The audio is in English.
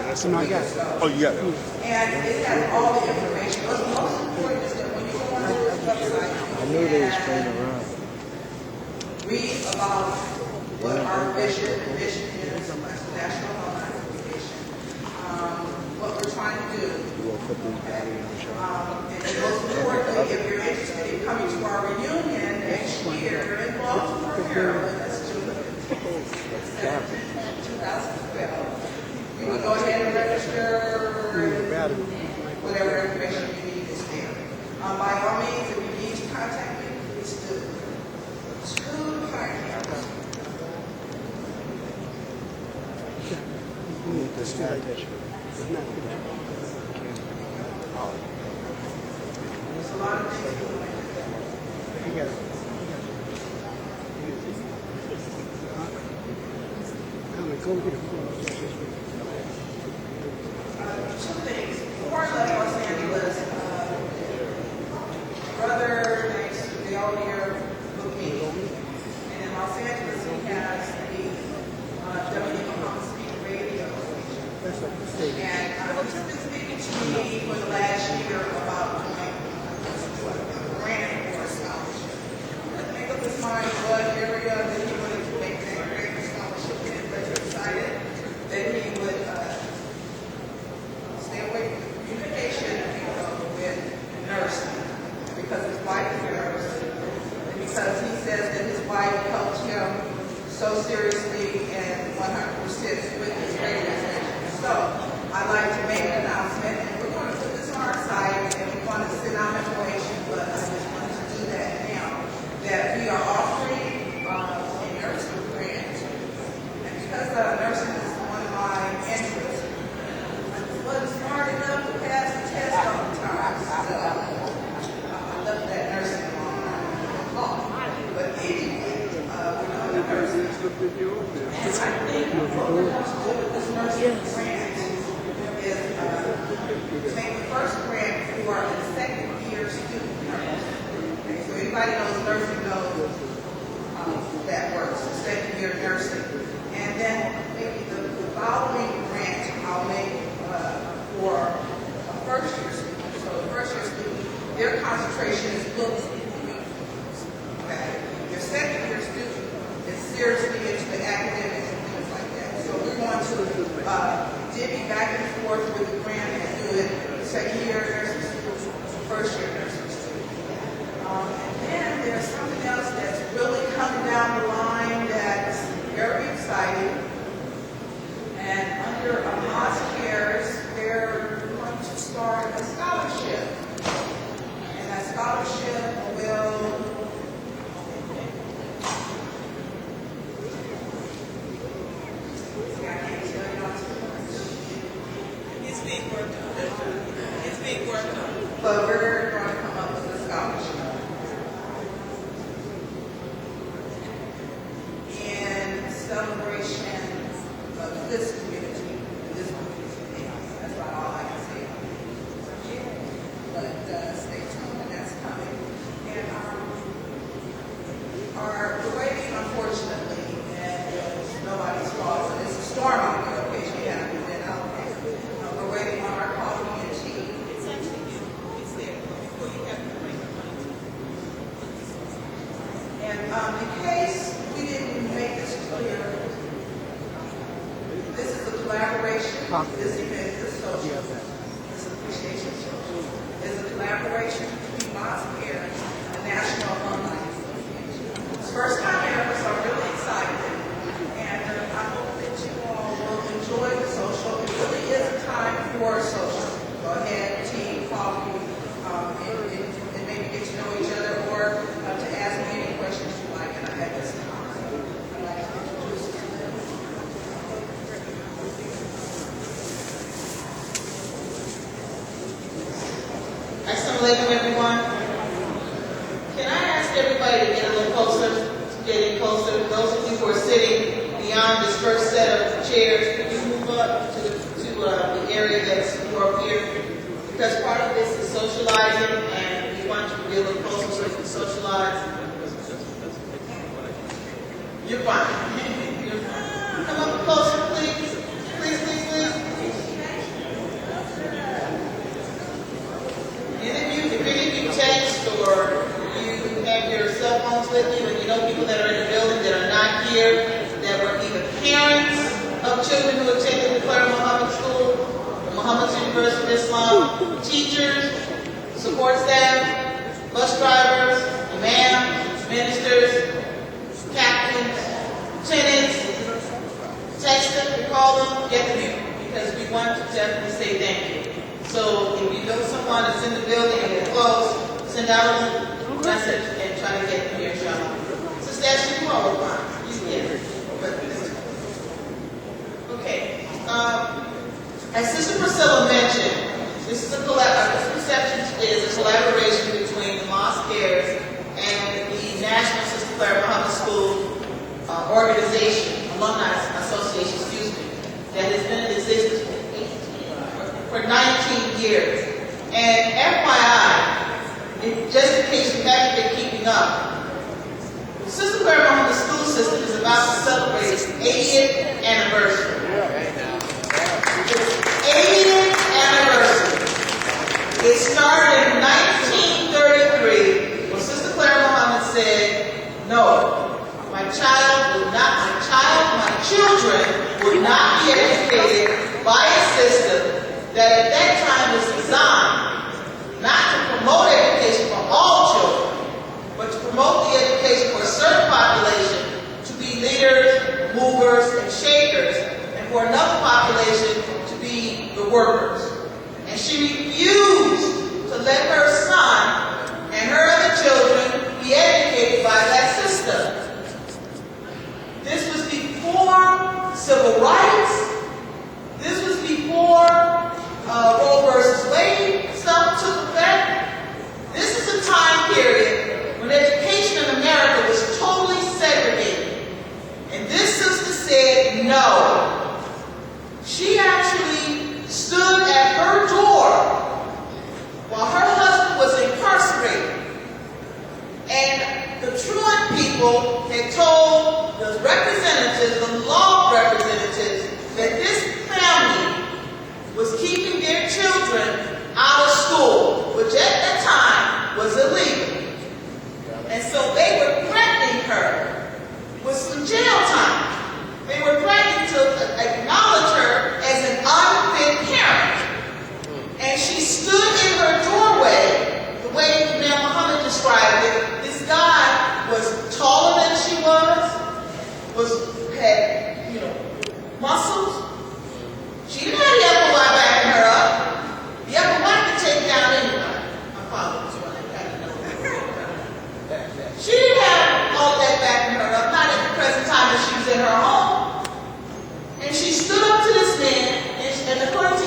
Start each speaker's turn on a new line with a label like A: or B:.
A: No, I got it.
B: Oh, you got it.
C: And it has all the information. What's most important is that when you go onto this website,
A: I knew they was playing around.
C: read about what our vision and mission is as a National Alumni Association, what we're trying to do. And most importantly, if you're interested in coming to our reunion next year in Baltimore, Maryland, that's June 2012, you can go ahead and register. Whatever information you need is there. By all means, if you need to contact me, please do. Two pioneers.
A: There's a
C: lot of things going on. Two things. Before I left Los Angeles, brother named Dale here booked me. And in Los Angeles, he has the WFM Speak Radio station. And he's been speaking to me for the last year about doing a grant for a scholarship. I think of his mind what area that he wanted to make that grant for scholarship in, but he decided that he would stay away from communication with nursing because his wife is a nurse, and because he says that his wife helped him so seriously and 100% with his radio station. So I'd like to make an announcement, and we're going to put this on our site, and we want to send out information, but I just wanted to do that now, that we are offering a nursing grant, and because nursing is one of my interests, wasn't smart enough to pass the test all the time, so I left that nursing alone. But anyway, we're doing the nursing. And I think what we're going to do with this nursing grant is make the first grant for the second year student nurse. Okay, so anybody knows nursing knows that works, second year nursing. And then maybe the following grant I'll make for a first year student. So the first year student, their concentration is books and uniforms. Okay? Your second year student is seriously into the academics and things like that. So we're going to divvy back and forth with the grant and do it second year nursing students, first year nursing students. And then there's something else that's really coming down the line that's very exciting. And under Hamas Cares, they're going to start a scholarship. And that scholarship will I can't tell you all too much. It's being worked on. It's being worked on. But we're going to come up with a scholarship. In celebration of this community, this community. That's about all I can say. But stay tuned, and that's coming. And we're waiting, unfortunately, and it's nobody's fault, but it's a storm out there, okay, so yeah, we've been out there. We're waiting on our coffee and tea. It's actually you. It's there before you have to bring the money. And in case we didn't make this clear, this is a collaboration. This event is social. This appreciation social. It's a collaboration between Moss Care and National Alumni Association. It's first time ever, so I'm really excited. And I hope that you all will enjoy the social. It really is a time for social. Go ahead, tea, coffee, and maybe get to know each other or to ask me any questions you like. And at this time, I'd like to introduce you to them. Assalamu alaikum, everyone. Can I ask everybody to get a little closer, getting closer? Those of you who are sitting beyond this first set of chairs, can you move up to the area that's more up here? Because part of this is socializing, and we want you to be a little closer so you can socialize. You're fine. You're fine. Come up closer, please. Please, please, please. Islam, teachers, support staff, bus drivers, imams, ministers, captains, lieutenants, texters, we call them, get the people, because we want to definitely say thank you. So if you know someone that's in the building and they're close, send out a message and try to get them here, Sean. Sister Ashley, you all are fine. You get it. Okay. As Sister Priscilla mentioned, this reception is a collaboration between the Mosque Cares and the National Sister Clara Muhammad School organization, Alumni Association, that has been in existence for 19 years. And FYI, just in case you haven't been keeping up, the Sister Clara Muhammad School System is about to celebrate its 80th anniversary. 80th anniversary. It started in 1933 when Sister Clara Muhammad said, no, my children would not be educated by a system that at that time was designed not to promote education for all children, but to promote the education for a certain population to be leaders, movers, and shakers, and for another population to be the workers. And she refused to let her son and her other children be educated by that system. This was before civil rights. This was before Roe versus Wade stuff took effect. This is a time period when education in America was totally segregated. And this sister said no. She actually stood at her door while her husband was incarcerated. And the truant people had told the representatives, the law representatives, that this family was keeping their children out of school, which at that time was illegal. And so they were threatening her with some jail time. They were threatening to acknowledge her as an unfit parent. And she stood in her doorway, the way Imam Muhammad described it. This guy was taller than she had, muscles. She didn't have the upper Y backing her up. The upper Y could take down anybody. My father was one that. She didn't have all that backing her up, not at the present time that she was in her home. And she stood up to this man, and according to